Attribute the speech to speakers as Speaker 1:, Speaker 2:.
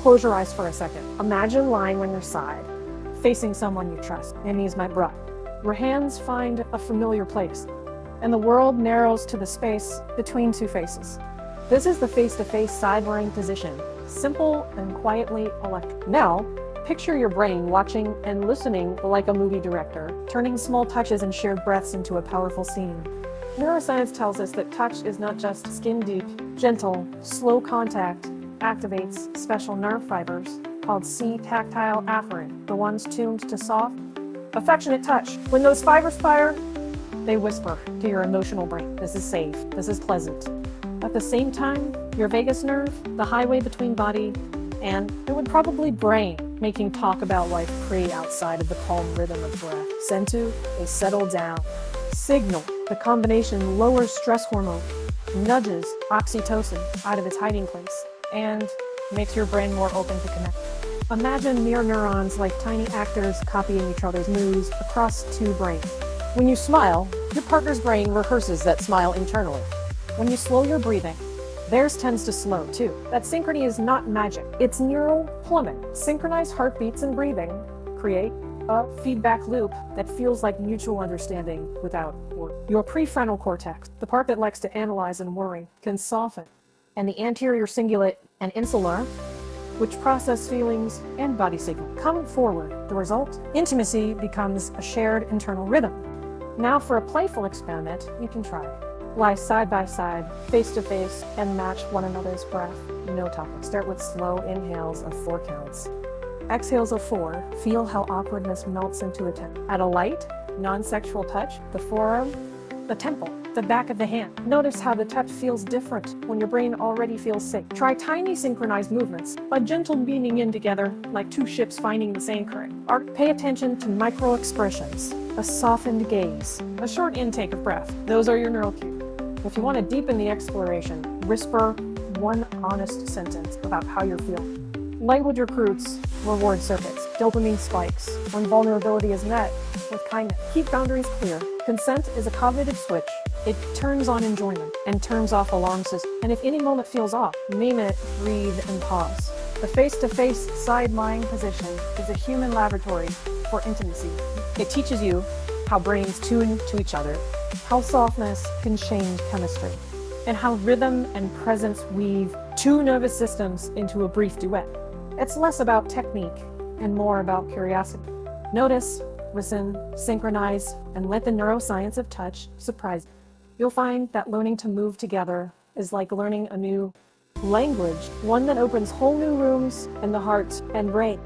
Speaker 1: Close your eyes for a second. Imagine lying on your side, facing someone you trust. My knees might rub. Your hands find a familiar place, and the world narrows to the space between two faces. This is the face-to-face side-lying position, simple and quietly electric. Now, picture your brain watching and listening like a movie director, turning small touches and shared breaths into a powerful scene. Neuroscience tells us that touch is not just skin-deep, gentle, slow contact activates special nerve fibers called C-tactile afferent, the ones tuned to soft, affectionate touch. When those fibers fire, they whisper to your emotional brain, this is safe, this is pleasant. At the same time, your vagus nerve, the highway between body and, it would probably brain, making talk about life free outside of the calm rhythm of breath. Send to a settle down. Signal, the combination lowers stress hormone, nudges oxytocin out of its hiding place, and makes your brain more open to connect. Imagine mirror neurons like tiny actors copying each other's moves across two brains. When you smile, your partner's brain rehearses that smile internally. When you slow your breathing, theirs tends to slow too. That synchrony is not magic, it's neural plumbing. Synchronized heartbeats and breathing create a feedback loop that feels like mutual understanding without words. Your prefrontal cortex, the part that likes to analyze and worry, can soften, and the anterior cingulate and insular, which process feelings and body signal, come forward. The result? Intimacy becomes a shared internal rhythm. Now for a playful experiment, you can try. Lie side by side, face to face, and match one another's breath. No talking. Start with slow inhales of 4 counts. Exhales of 4. Feel how awkwardness melts into a 10. Add a light, non-sexual touch, the forearm, the temple, the back of the hand. Notice how the touch feels different when your brain already feels safe. Try tiny synchronized movements, a gentle beaming in together like two ships finding the same current. Pay attention to micro expressions, a softened gaze, a short intake of breath. Those are your neural cues. If you want to deepen the exploration, whisper one honest sentence about how you're feeling. Language recruits reward circuits, dopamine spikes when vulnerability is met with kindness. Keep boundaries clear. Consent is a cognitive switch. It turns on enjoyment and turns off alarm systems. And if any moment feels off, name it, breathe, and pause. The face-to-face side-lying position is a human laboratory for intimacy. It teaches you how brains tune to each other, how softness can change chemistry, and how rhythm and presence weave two nervous systems into a brief duet. It's less about technique and more about curiosity. Notice, listen, synchronize, and let the neuroscience of touch surprise you. You'll find that learning to move together is like learning a new language, one that opens whole new rooms in the heart and brain.